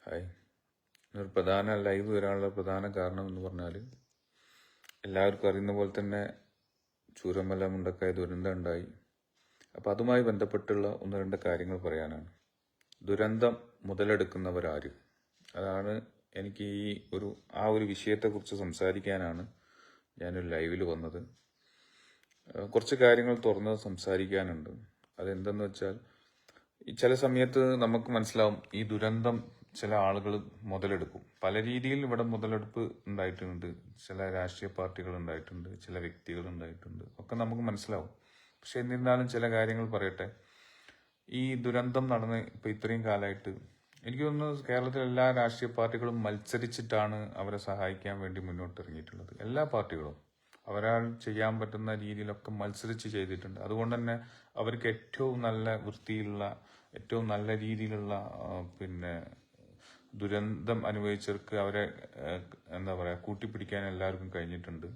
Hi. ഒരു പ്രധാന live വരാനുള്ള പ്രധാന കാരണം എന്ന് പറഞ്ഞാൽ എല്ലാവർക്കും അറിയുന്ന പോലെ തന്നെ ചൂരമല മുണ്ടക്കായ ദുരന്തം ഉണ്ടായി. അപ്പോൾ അതുമായി ബന്ധപ്പെട്ടുള്ള ഒന്ന് രണ്ട് കാര്യങ്ങൾ പറയാനാണ്. ദുരന്തം മുതലെടുക്കുന്നവരാര്, അതാണ് എനിക്ക് ആ ഒരു വിഷയത്തെക്കുറിച്ച് സംസാരിക്കാനാണ് ഞാനൊരു ലൈവിൽ വന്നത്. കുറച്ച് കാര്യങ്ങൾ തുറന്ന് സംസാരിക്കാനുണ്ട്. അതെന്തെന്ന് വെച്ചാൽ, ചില സമയത്ത് നമുക്ക് മനസ്സിലാവും ഈ ദുരന്തം ചില ആളുകൾ മുതലെടുക്കും. പല രീതിയിൽ ഇവിടെ മുതലെടുപ്പ് ഉണ്ടായിട്ടുണ്ട്. ചില രാഷ്ട്രീയ പാർട്ടികൾ ഉണ്ടായിട്ടുണ്ട്, ചില വ്യക്തികൾ ഉണ്ടായിട്ടുണ്ട്, ഒക്കെ നമുക്ക് മനസ്സിലാവും. പക്ഷെ എന്നിരുന്നാലും ചില കാര്യങ്ങൾ പറയട്ടെ. ഈ ദുരന്തം നടന്ന് ഇപ്പൊ ഇത്രയും കാലമായിട്ട് എനിക്ക് തോന്നുന്നു കേരളത്തിലെ എല്ലാ രാഷ്ട്രീയ പാർട്ടികളും മത്സരിച്ചിട്ടാണ് അവരെ സഹായിക്കാൻ വേണ്ടി മുന്നോട്ടിറങ്ങിയിട്ടുള്ളത്. എല്ലാ പാർട്ടികളും അവരാൾ ചെയ്യാൻ പറ്റുന്ന രീതിയിലൊക്കെ മത്സരിച്ച് ചെയ്തിട്ടുണ്ട്. അതുകൊണ്ട് തന്നെ അവർക്ക് ഏറ്റവും നല്ല വൃത്തിയിലുള്ള, ഏറ്റവും നല്ല രീതിയിലുള്ള ദുരന്തം അനുഭവിച്ചവർക്ക് അവരെ എന്താ പറയുക കൂട്ടിപ്പിടിക്കാൻ എല്ലാവർക്കും കഴിഞ്ഞിട്ടുണ്ട്.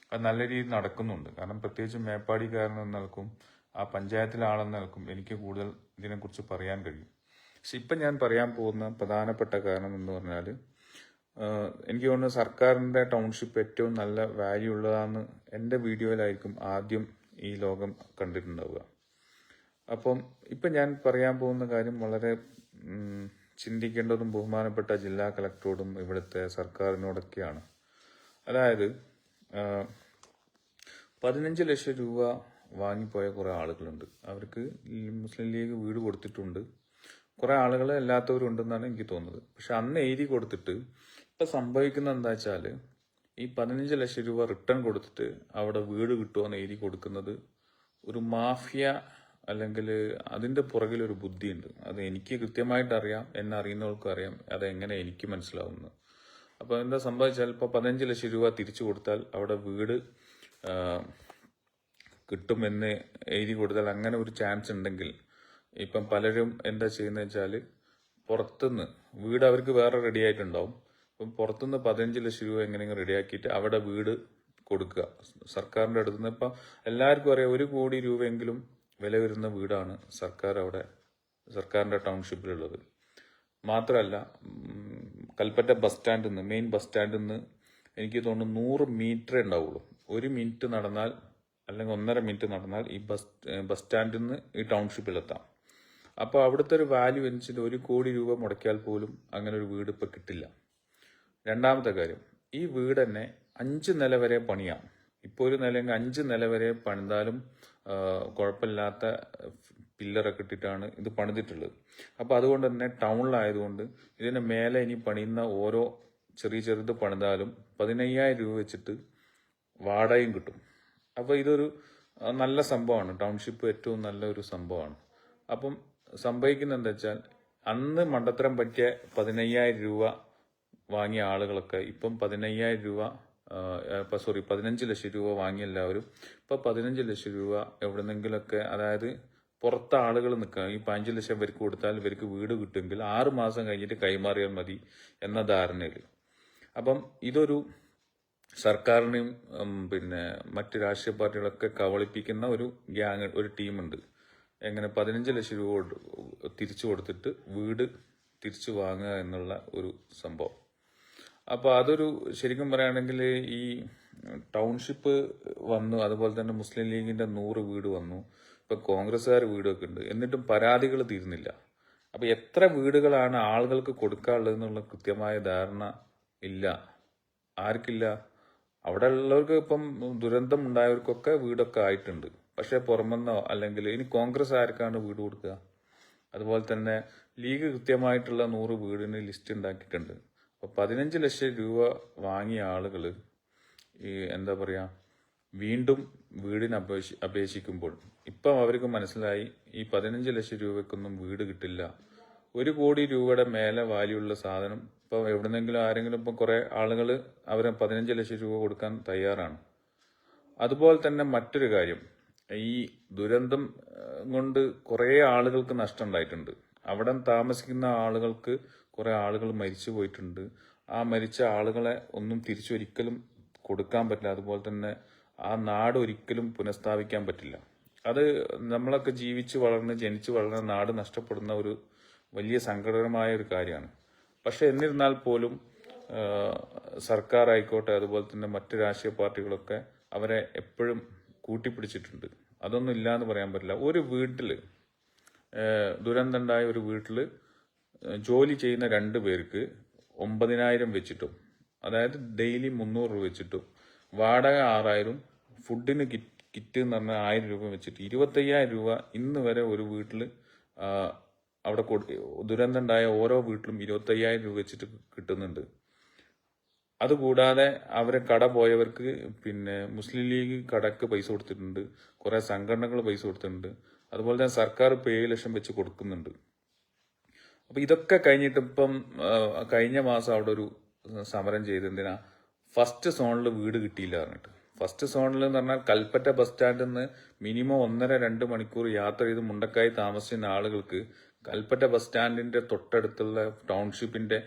അത് നല്ല രീതിയിൽ നടക്കുന്നുണ്ട്. കാരണം പ്രത്യേകിച്ച് മേപ്പാടിക്കാരൻ എന്ന നിലക്കും ആ പഞ്ചായത്തിലെ ആളെന്ന നിലക്കും എനിക്ക് കൂടുതൽ ഇതിനെക്കുറിച്ച് പറയാൻ കഴിയും. പക്ഷെ ഇപ്പം ഞാൻ പറയാൻ പോകുന്ന പ്രധാനപ്പെട്ട കാരണം എന്ന് പറഞ്ഞാൽ, എനിക്ക് തോന്നുന്നു സർക്കാരിൻ്റെ ടൗൺഷിപ്പ് ഏറ്റവും നല്ല വാല്യൂ ഉള്ളതാണെന്ന് എൻ്റെ വീഡിയോയിലായിരിക്കും ആദ്യം ഈ ലോകം കണ്ടിട്ടുണ്ടാവുക. അപ്പം ഇപ്പം ഞാൻ പറയാൻ പോകുന്ന കാര്യം വളരെ ചിന്തിക്കേണ്ടതും ബഹുമാനപ്പെട്ട ജില്ലാ കളക്ടറോടും ഇവിടുത്തെ സർക്കാരിനോടൊക്കെയാണ്. അതായത് 15 ലക്ഷം രൂപ വാങ്ങിപ്പോയ കുറേ ആളുകളുണ്ട്. അവർക്ക് മുസ്ലിം ലീഗ് വീട് കൊടുത്തിട്ടുണ്ട്. കുറേ ആളുകൾ അല്ലാത്തവരും ഉണ്ടെന്നാണ് എനിക്ക് തോന്നുന്നത്. പക്ഷെ അന്ന് എഴുതി കൊടുത്തിട്ട് ഇപ്പം സംഭവിക്കുന്നത് എന്താ വെച്ചാൽ, ഈ 15 ലക്ഷം രൂപ റിട്ടേൺ കൊടുത്തിട്ട് അവിടെ വീട് കിട്ടുമെന്ന് എഴുതി കൊടുക്കുന്നത് ഒരു മാഫിയ, അല്ലെങ്കിൽ അതിൻ്റെ പുറകിലൊരു ബുദ്ധിയുണ്ട്. അത് എനിക്ക് കൃത്യമായിട്ട് അറിയാം, എന്നെ അറിയുന്നവർക്കും അറിയാം അതെങ്ങനെ എനിക്ക് മനസ്സിലാവുന്നു. അപ്പോൾ എന്താ സംഭവിച്ചാൽ, ഇപ്പോൾ 15 ലക്ഷം രൂപ തിരിച്ചു കൊടുത്താൽ അവിടെ വീട് കിട്ടുമെന്ന് എഴുതി കൊടുത്താൽ അങ്ങനെ ഒരു ചാൻസ് ഉണ്ടെങ്കിൽ, ഇപ്പം പലരും എന്താ ചെയ്യുന്നത് വെച്ചാൽ, പുറത്തുനിന്ന് വീട് അവർക്ക് വേറെ റെഡി ആയിട്ടുണ്ടാവും. അപ്പം പുറത്തുനിന്ന് 15 ലക്ഷം രൂപ എങ്ങനെയെങ്കിലും റെഡിയാക്കിയിട്ട് അവിടെ വീട് കൊടുക്കുക സർക്കാരിൻ്റെ അടുത്ത് നിന്ന്. ഇപ്പം എല്ലാവർക്കും അറിയാം 1 കോടി രൂപയെങ്കിലും വില വരുന്ന വീടാണ് സർക്കാരിൻ്റെ ടൗൺഷിപ്പിലുള്ളത്. മാത്രമല്ല, കൽപ്പറ്റ ബസ് സ്റ്റാൻഡിൽ നിന്ന്, മെയിൻ ബസ് സ്റ്റാൻഡിൽ നിന്ന് എനിക്ക് തോന്നുന്നു 100 മീറ്ററേ ഉണ്ടാവുള്ളൂ. 1 മിനിറ്റ് നടന്നാൽ അല്ലെങ്കിൽ 1.5 മിനിറ്റ് നടന്നാൽ ഈ ബസ് സ്റ്റാൻഡിൽ നിന്ന് ഈ ടൗൺഷിപ്പിലെത്താം. അപ്പോൾ അവിടുത്തെ ഒരു വാല്യൂ അനുസരിച്ച് 1 കോടി രൂപ മുടക്കിയാൽ പോലും അങ്ങനെ ഒരു വീട് ഇപ്പം കിട്ടില്ല. രണ്ടാമത്തെ കാര്യം, ഈ വീട് തന്നെ 5 നില വരെ പണിയാം. ഇപ്പോൾ ഒരു നിലയെങ്കിൽ 5 നില വരെ പണിതാലും കുഴപ്പമില്ലാത്ത പില്ലറൊക്കെ ഇട്ടിട്ടാണ് ഇത് പണിതിട്ടുള്ളത്. അപ്പോൾ അതുകൊണ്ട് തന്നെ ടൗണിലായതുകൊണ്ട് ഇതിന് മേലെ ഇനി പണിയുന്ന ഓരോ ചെറുത് പണിതാലും 15,000 രൂപ വെച്ചിട്ട് വാടകയും കിട്ടും. അപ്പോൾ ഇതൊരു നല്ല സംഭവമാണ്. ടൗൺഷിപ്പ് ഏറ്റവും നല്ല ഒരു സംഭവമാണ്. അപ്പം സംഭവിക്കുന്നത് എന്താ വെച്ചാൽ, അന്ന് മണ്ടത്തരം പറ്റിയ 15,000 രൂപ വാങ്ങിയ ആളുകളൊക്കെ ഇപ്പം 15 ലക്ഷം രൂപ വാങ്ങിയ എല്ലാവരും ഇപ്പം 15 ലക്ഷം രൂപ എവിടെന്നെങ്കിലൊക്കെ, അതായത് പുറത്തെ ആളുകൾ നിൽക്കുക, ഈ 15 ലക്ഷം ഇവർക്ക് കൊടുത്താൽ ഇവർക്ക് വീട് കിട്ടുമെങ്കിൽ 6 മാസം കഴിഞ്ഞിട്ട് കൈമാറിയാൽ മതി എന്ന ധാരണയിൽ. അപ്പം ഇതൊരു സർക്കാരിനെയും മറ്റ് രാഷ്ട്രീയ പാർട്ടികളൊക്കെ കബളിപ്പിക്കുന്ന ഒരു ഗ്യാങ്, ഒരു ടീമുണ്ട്. എങ്ങനെ 15 ലക്ഷം രൂപ തിരിച്ചു കൊടുത്തിട്ട് വീട് തിരിച്ചു വാങ്ങുക എന്നുള്ള ഒരു സംഭവം. അപ്പോൾ അതൊരു ശരിക്കും പറയുകയാണെങ്കിൽ ഈ ടൗൺഷിപ്പ് വന്നു, അതുപോലെ തന്നെ മുസ്ലിം ലീഗിന്റെ 100 വീട് വന്നു, ഇപ്പൊ കോൺഗ്രസ്സുകാർ വീടൊക്കെ ഉണ്ട്, എന്നിട്ടും പരാതികൾ തീരുന്നില്ല. അപ്പൊ എത്ര വീടുകളാണ് ആളുകൾക്ക് കൊടുക്കാനുള്ളത് എന്നുള്ള കൃത്യമായ ധാരണ ഇല്ല. ആർക്കില്ല? അവിടെ ഉള്ളവർക്ക് ഇപ്പം ദുരന്തം ഉണ്ടായവർക്കൊക്കെ വീടൊക്കെ ആയിട്ടുണ്ട്. പക്ഷെ പുറമെന്നോ അല്ലെങ്കിൽ ഇനി കോൺഗ്രസ് ആർക്കാണ് വീട് കൊടുക്കുക? അതുപോലെ തന്നെ ലീഗ് കൃത്യമായിട്ടുള്ള 100 വീടിന് ലിസ്റ്റ് ഉണ്ടാക്കിയിട്ടുണ്ട്. അപ്പോൾ 15 ലക്ഷം രൂപ വാങ്ങിയ ആളുകൾ ഈ എന്താ പറയുക, വീണ്ടും വീടിന് അപേക്ഷിക്കുമ്പോൾ ഇപ്പം അവർക്ക് മനസ്സിലായി ഈ 15 ലക്ഷം രൂപയ്ക്കൊന്നും വീട് കിട്ടില്ല. 1 കോടി രൂപയുടെ മേലെ വാല്യൂ ഉള്ള സാധനം ഇപ്പം എവിടെന്നെങ്കിലും ആരെങ്കിലും ഇപ്പം കുറേ ആളുകൾ അവരെ 15 ലക്ഷം രൂപ കൊടുക്കാൻ തയ്യാറാണ്. അതുപോലെ തന്നെ മറ്റൊരു കാര്യം, ഈ ദുരന്തം കൊണ്ട് കുറേ ആളുകൾക്ക് നഷ്ടം ഉണ്ടായിട്ടുണ്ട്. അവിടെ താമസിക്കുന്ന ആളുകൾക്ക് കുറേ ആളുകൾ മരിച്ചു പോയിട്ടുണ്ട്. ആ മരിച്ച ആളുകളെ ഒന്നും തിരിച്ചൊരിക്കലും കൊടുക്കാൻ പറ്റില്ല. അതുപോലെ തന്നെ ആ നാട് ഒരിക്കലും പുനഃസ്ഥാപിക്കാൻ പറ്റില്ല. അത് നമ്മളൊക്കെ ജനിച്ചു വളർന്ന നാട് നഷ്ടപ്പെടുന്ന ഒരു വലിയ സങ്കടകരമായ ഒരു കാര്യമാണ്. പക്ഷെ എന്നിരുന്നാൽ പോലും സർക്കാർ ആയിക്കോട്ടെ അതുപോലെ തന്നെ മറ്റ് രാഷ്ട്രീയ പാർട്ടികളൊക്കെ അവരെ എപ്പോഴും കൂട്ടിപ്പിടിച്ചിട്ടുണ്ട്. അതൊന്നും ഇല്ല എന്ന് പറയാൻ പറ്റില്ല. ഒരു വീട്ടില് ദുരന്തമുണ്ടായ ഒരു വീട്ടില് ജോലി ചെയ്യുന്ന 2 പേർക്ക് 9,000 വെച്ചിട്ടും, അതായത് ഡെയിലി 300 രൂപ വെച്ചിട്ടും, വാടക 6,000, ഫുഡിന് കിറ്റ് എന്ന് പറഞ്ഞാൽ 1,000 രൂപ വെച്ചിട്ട് 25,000 രൂപ ഇന്ന് വരെ ഒരു വീട്ടിൽ അവിടെ ദുരന്തമുണ്ടായ ഓരോ വീട്ടിലും 25,000 രൂപ വെച്ചിട്ട് കിട്ടുന്നുണ്ട്. അതുകൂടാതെ അവരെ കട പോയവർക്ക് പിന്നെ മുസ്ലിം ലീഗ് കടക്ക് പൈസ കൊടുത്തിട്ടുണ്ട്, കുറെ സംഘടനകൾ പൈസ കൊടുത്തിട്ടുണ്ട്, അതുപോലെ തന്നെ സർക്കാർ ഇപ്പോൾ 7 ലക്ഷം വെച്ച് കൊടുക്കുന്നുണ്ട്. അപ്പൊ ഇതൊക്കെ കഴിഞ്ഞിട്ട് ഇപ്പം കഴിഞ്ഞ മാസം അവിടെ ഒരു സമരം ചെയ്ത് എന്തിനാ, ഫസ്റ്റ് സോണിൽ വീട് കിട്ടിയില്ല പറഞ്ഞിട്ട്. ഫസ്റ്റ് സോണിൽ എന്ന് പറഞ്ഞാൽ കൽപ്പറ്റ ബസ് സ്റ്റാൻഡിൽ നിന്ന് മിനിമം 1.5-2 മണിക്കൂർ യാത്ര ചെയ്ത് മുണ്ടക്കായി താമസിക്കുന്ന ആളുകൾക്ക് കൽപ്പറ്റ ബസ് സ്റ്റാൻഡിന്റെ തൊട്ടടുത്തുള്ള ടൗൺഷിപ്പിന്റെ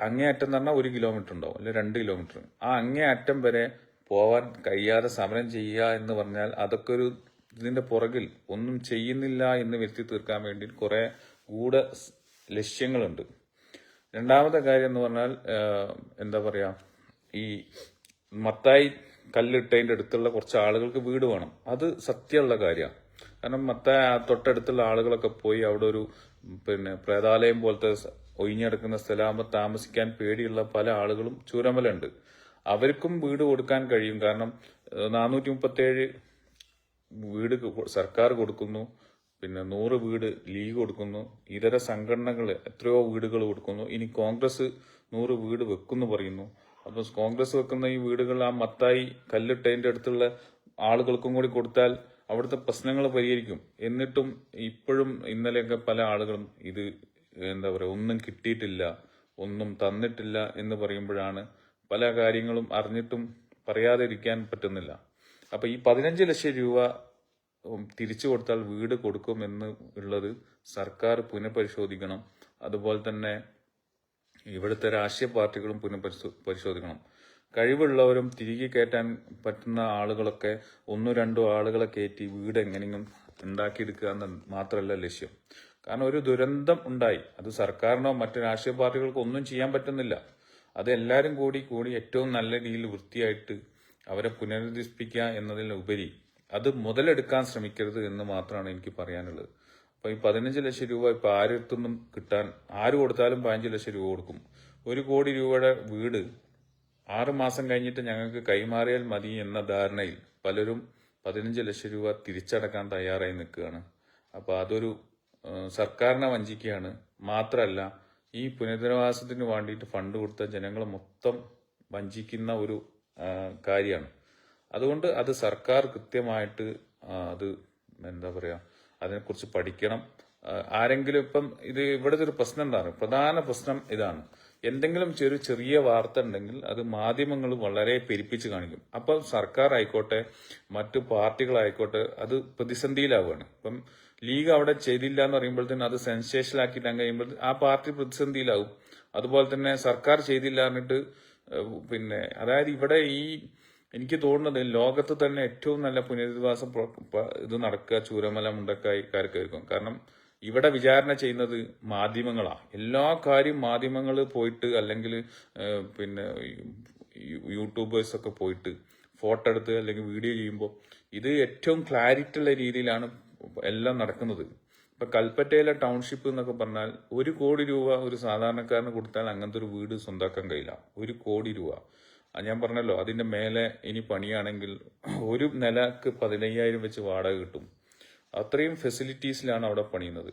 അങ്ങേയറ്റം എന്ന് പറഞ്ഞാൽ 1 കിലോമീറ്റർ ഉണ്ടാവും, അല്ലെ 2 കിലോമീറ്റർ. ആ അങ്ങേയറ്റം വരെ പോവാൻ കഴിയാതെ സമരം ചെയ്യുക എന്ന് പറഞ്ഞാൽ അതൊക്കെ ഒരു ഇതിന്റെ പുറകിൽ ഒന്നും ചെയ്യുന്നില്ല എന്ന് വരുത്തി തീർക്കാൻ വേണ്ടി കുറെ ഗൂഢ ലക്ഷ്യങ്ങളുണ്ട്. രണ്ടാമത്തെ കാര്യം എന്ന് പറഞ്ഞാൽ എന്താ പറയാ, ഈ മത്തായി കല്ലിട്ടതിന്റെ അടുത്തുള്ള കുറച്ച് ആളുകൾക്ക് വീട് വേണം. അത് സത്യമുള്ള കാര്യമാണ്. കാരണം മത്തായി തൊട്ടടുത്തുള്ള ആളുകളൊക്കെ പോയി അവിടെ ഒരു പിന്നെ പ്രേതാലയം പോലത്തെ ഒഴിഞ്ഞെടുക്കുന്ന സ്ഥലമാകുമ്പോൾ താമസിക്കാൻ പേടിയുള്ള പല ആളുകളും ചൂരമലുണ്ട്. അവർക്കും വീട് കൊടുക്കാൻ കഴിയും. കാരണം 437 വീട് സർക്കാർ കൊടുക്കുന്നു, പിന്നെ 100 വീട് ലീഗ് കൊടുക്കുന്നു, ഇതര സംഘടനകൾ എത്രയോ വീടുകൾ കൊടുക്കുന്നു. ഇനി കോൺഗ്രസ് 100 വീട് വെക്കുന്നു പറയുന്നു. അപ്പൊ കോൺഗ്രസ് വെക്കുന്ന ഈ വീടുകൾ ആ മത്തായി കല്ലിട്ടതിന്റെ അടുത്തുള്ള ആളുകൾക്കും കൂടി കൊടുത്താൽ അവിടുത്തെ പ്രശ്നങ്ങൾ പരിഹരിക്കും. എന്നിട്ടും ഇപ്പോഴും ഇന്നലെയൊക്കെ പല ആളുകളും ഇത് എന്താ പറയുക, ഒന്നും കിട്ടിയിട്ടില്ല, ഒന്നും തന്നിട്ടില്ല എന്ന് പറയുമ്പോഴാണ് പല കാര്യങ്ങളും അറിഞ്ഞിട്ടും പറയാതെ ഇരിക്കാൻ പറ്റുന്നില്ല. അപ്പൊ ഈ 15 ലക്ഷം രൂപ തിരിച്ചു കൊടുത്താൽ വീട് കൊടുക്കുമെന്ന് ഉള്ളത് സർക്കാർ പുനഃപരിശോധിക്കണം. അതുപോലെ തന്നെ ഇവിടുത്തെ രാഷ്ട്രീയ പാർട്ടികളും പുനഃപരിശോധിക്കണം. കഴിവുള്ളവരും തിരികെ കയറ്റാൻ പറ്റുന്ന ആളുകളൊക്കെ 1-2 ആളുകളെ കയറ്റി വീട് എങ്ങനെയും ഉണ്ടാക്കിയെടുക്കുക എന്ന് മാത്രമല്ല ലക്ഷ്യം. കാരണം ഒരു ദുരന്തം ഉണ്ടായി, അത് സർക്കാരിനോ മറ്റു രാഷ്ട്രീയ പാർട്ടികൾക്കോ ഒന്നും ചെയ്യാൻ പറ്റുന്നില്ല. അത് എല്ലാവരും കൂടി ഏറ്റവും നല്ല രീതിയിൽ വൃത്തിയായിട്ട് അവരെ പുനരുദ്ധരിപ്പിക്കുക എന്നതിലുപരി അത് മുതലെടുക്കാൻ ശ്രമിക്കരുത് എന്ന് മാത്രമാണ് എനിക്ക് പറയാനുള്ളത്. അപ്പൊ ഈ 15 ലക്ഷം രൂപ ഇപ്പൊ ആരെടുത്തൊന്നും കിട്ടാൻ, ആര് കൊടുത്താലും 15 ലക്ഷം രൂപ കൊടുക്കും. 1 കോടി രൂപയുടെ വീട് 6 മാസം കഴിഞ്ഞിട്ട് ഞങ്ങൾക്ക് കൈമാറിയാൽ മതി എന്ന ധാരണയിൽ പലരും 15 ലക്ഷം രൂപ തിരിച്ചടക്കാൻ തയ്യാറായി നിൽക്കുകയാണ്. അപ്പൊ അതൊരു സർക്കാരിനെ വഞ്ചിക്കുകയാണ്. മാത്രമല്ല ഈ പുനരധിവാസത്തിന് വേണ്ടിയിട്ട് ഫണ്ട് കൊടുത്ത ജനങ്ങളെ മൊത്തം വഞ്ചിക്കുന്ന ഒരു കാര്യമാണ്. അതുകൊണ്ട് അത് സർക്കാർ കൃത്യമായിട്ട് അത് എന്താ പറയാ, അതിനെക്കുറിച്ച് പഠിക്കണം. ആരെങ്കിലും ഇപ്പം ഇവിടുത്തെ ഒരു പ്രശ്നം എന്താണ്, പ്രധാന പ്രശ്നം ഇതാണ്. എന്തെങ്കിലും ചെറിയ വാർത്ത ഉണ്ടെങ്കിൽ അത് മാധ്യമങ്ങൾ വളരെ പെരുപ്പിച്ച് കാണിക്കും. അപ്പം സർക്കാർ ആയിക്കോട്ടെ മറ്റു പാർട്ടികളായിക്കോട്ടെ അത് പ്രതിസന്ധിയിലാവുകയാണ്. ഇപ്പം ലീഗ് അവിടെ ചെയ്തില്ല എന്ന് പറയുമ്പോഴത്തേനും അത് സെൻസേഷനാക്കിയിട്ടാൻ കഴിയുമ്പോൾ ആ പാർട്ടി പ്രതിസന്ധിയിലാവും. അതുപോലെ തന്നെ സർക്കാർ ചെയ്തില്ല എന്നിട്ട് പിന്നെ അതായത് ഇവിടെ എനിക്ക് തോന്നുന്നത് ലോകത്ത് തന്നെ ഏറ്റവും നല്ല പുനരധിവാസം ഇത് നടക്കുക ചൂരമല മുണ്ടക്കായിക്കാർക്കായിരിക്കും. കാരണം ഇവിടെ വിചാരണ ചെയ്യുന്നത് മാധ്യമങ്ങളാണ്. എല്ലാ കാര്യം മാധ്യമങ്ങൾ പോയിട്ട് അല്ലെങ്കിൽ പിന്നെ യൂട്യൂബേഴ്സ് ഒക്കെ പോയിട്ട് ഫോട്ടോ എടുത്ത് അല്ലെങ്കിൽ വീഡിയോ ചെയ്യുമ്പോൾ ഇത് ഏറ്റവും ക്ലാരിറ്റി ഉള്ള രീതിയിലാണ് എല്ലാം നടക്കുന്നത്. ഇപ്പൊ കൽപ്പറ്റയിലെ ടൗൺഷിപ്പ് എന്നൊക്കെ പറഞ്ഞാൽ 1 കോടി രൂപ ഒരു സാധാരണക്കാരന് കൊടുത്താൽ അങ്ങനത്തെ ഒരു വീട് സ്വന്തമാക്കാൻ കഴിയില്ല. 1 കോടി രൂപ ഞാൻ പറഞ്ഞല്ലോ, അതിന്റെ മേലെ ഇനി പണിയാണെങ്കിൽ ഒരു നിലക്ക് 15,000 വെച്ച് വാടക കിട്ടും. അത്രയും ഫെസിലിറ്റീസിലാണ് അവിടെ പണിയുന്നത്.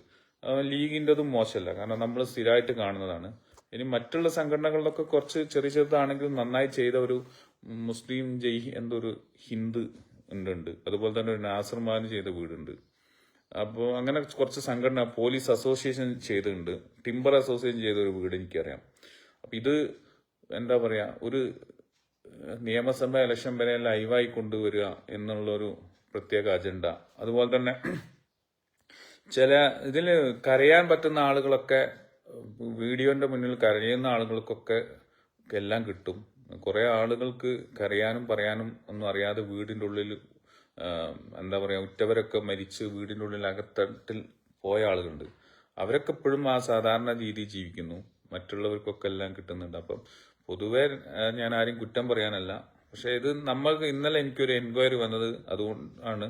ലീഗിൻ്റെതും മോശമല്ല, കാരണം നമ്മൾ സ്ഥിരമായിട്ട് കാണുന്നതാണ്. ഇനി മറ്റുള്ള സംഘടനകളിലൊക്കെ കുറച്ച് ചെറുതാണെങ്കിലും നന്നായി ചെയ്ത ഒരു മുസ്ലിം എന്തൊരു ഹിന്ദു ഉണ്ട്, അതുപോലെ തന്നെ ഒരു നാസർമാൻ ചെയ്ത വീടുണ്ട്. അപ്പോൾ അങ്ങനെ കുറച്ച് സംഘടന, പോലീസ് അസോസിയേഷൻ ചെയ്തിട്ടുണ്ട്, ടിംബർ അസോസിയേഷൻ ചെയ്ത ഒരു വീട് എനിക്കറിയാം. അപ്പൊ ഇത് എന്താ പറയാ, ഒരു നിയമസഭ ഇലക്ഷൻ വരെ ലൈവായി കൊണ്ടുവരിക എന്നുള്ളൊരു പ്രത്യേക അജണ്ട. അതുപോലെ തന്നെ ഇതിൽ കരയാൻ പറ്റുന്ന ആളുകളൊക്കെ, വീഡിയോന്റെ മുന്നിൽ കരയുന്ന ആളുകൾക്കൊക്കെ എല്ലാം കിട്ടും. കുറെ ആളുകൾക്ക് കരയാനും പറയാനും ഒന്നും അറിയാതെ വീടിന്റെ ഉള്ളിൽ എന്താ പറയാ, ഉറ്റവരൊക്കെ മരിച്ച് വീടിന്റെ ഉള്ളിൽ അകത്തട്ടിൽ പോയ ആളുകളുണ്ട്. അവരൊക്കെ ഇപ്പോഴും ആ സാധാരണ രീതിയിൽ ജീവിക്കുന്നു. മറ്റുള്ളവർക്കൊക്കെ എല്ലാം കിട്ടുന്നുണ്ട്. അപ്പം പൊതുവെ ഞാൻ ആരും കുറ്റം പറയാനല്ല. പക്ഷെ ഇത് നമ്മൾക്ക് ഇന്നലെ എനിക്കൊരു എൻക്വയറി വന്നത് അതുകൊണ്ടാണ്.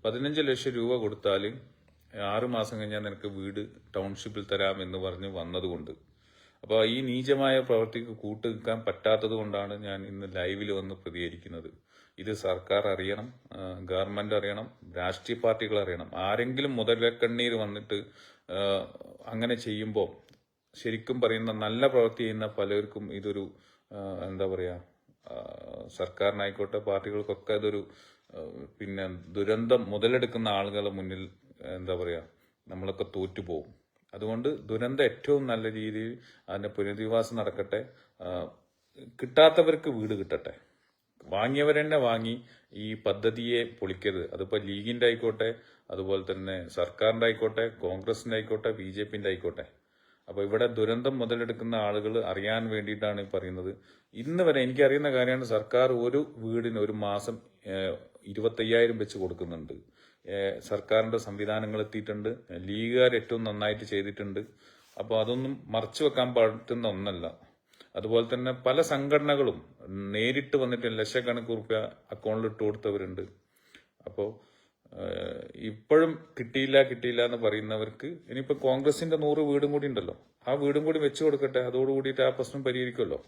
15 ലക്ഷം രൂപ കൊടുത്താൽ 6 മാസം കഴിഞ്ഞാൽ നിനക്ക് വീട് ടൗൺഷിപ്പിൽ തരാം എന്ന് പറഞ്ഞ് വന്നതുകൊണ്ട്, അപ്പോൾ ഈ നീചമായ പ്രവൃത്തിക്ക് കൂട്ടു നിൽക്കാൻ പറ്റാത്തത് കൊണ്ടാണ് ഞാൻ ഇന്ന് ലൈവിൽ വന്ന് പ്രതികരിക്കുന്നത്. ഇത് സർക്കാർ അറിയണം, ഗവൺമെന്റ് അറിയണം, രാഷ്ട്രീയ പാർട്ടികൾ അറിയണം. ആരെങ്കിലും മുതലക്കണ്ണീര് വന്നിട്ട് അങ്ങനെ ചെയ്യുമ്പോൾ ശരിക്കും പറയുന്ന നല്ല പ്രവൃത്തി ചെയ്യുന്ന പലർക്കും ഇതൊരു എന്താ പറയാ, സർക്കാരിനായിക്കോട്ടെ പാർട്ടികൾക്കൊക്കെ അതൊരു പിന്നെ ദുരന്തം മുതലെടുക്കുന്ന ആളുകളുടെ മുന്നിൽ എന്താ പറയാ, നമ്മളൊക്കെ തോറ്റുപോകും. അതുകൊണ്ട് ദുരന്തം ഏറ്റവും നല്ല രീതിയിൽ അതിന്റെ പുനരധിവാസം നടക്കട്ടെ. കിട്ടാത്തവർക്ക് വീട് കിട്ടട്ടെ. വാങ്ങിയവരെന്നെ വാങ്ങി ഈ പദ്ധതിയെ പൊളിക്കരുത്. അതിപ്പോ ലീഗിന്റെ ആയിക്കോട്ടെ, അതുപോലെ തന്നെ സർക്കാരിന്റെ ആയിക്കോട്ടെ, കോൺഗ്രസിന്റെ ആയിക്കോട്ടെ, BJPന്റെ ആയിക്കോട്ടെ. അപ്പൊ ഇവിടെ ദുരന്തം മുതലെടുക്കുന്ന ആളുകൾ അറിയാൻ വേണ്ടിയിട്ടാണ് ഈ പറയുന്നത്. ഇന്ന് വരെ എനിക്കറിയുന്ന കാര്യമാണ്, സർക്കാർ ഒരു വീടിന് ഒരു മാസം 25,000 വെച്ച് കൊടുക്കുന്നുണ്ട്. സർക്കാരിന്റെ സംവിധാനങ്ങൾ എത്തിയിട്ടുണ്ട്. ലീഗുകാർ ഏറ്റവും നന്നായിട്ട് ചെയ്തിട്ടുണ്ട്. അപ്പോൾ അതൊന്നും മറച്ചു വെക്കാൻ പറ്റുന്ന ഒന്നല്ല. അതുപോലെ തന്നെ പല സംഘടനകളും നേരിട്ട് വന്നിട്ട് ലക്ഷക്കണക്കിന് റുപ്യ അക്കൗണ്ടിൽ ഇട്ട് കൊടുത്തവരുണ്ട്. അപ്പോൾ ഇപ്പോഴും കിട്ടിയില്ല എന്ന് പറയുന്നവർക്ക് ഇനിയിപ്പോ കോൺഗ്രസിന്റെ 100 വീടും കൂടി ഉണ്ടല്ലോ, ആ വീടും കൂടി വെച്ചു കൊടുക്കട്ടെ. അതോടുകൂടിയിട്ട് ആ പ്രശ്നം പരിഹരിക്കുമല്ലോ.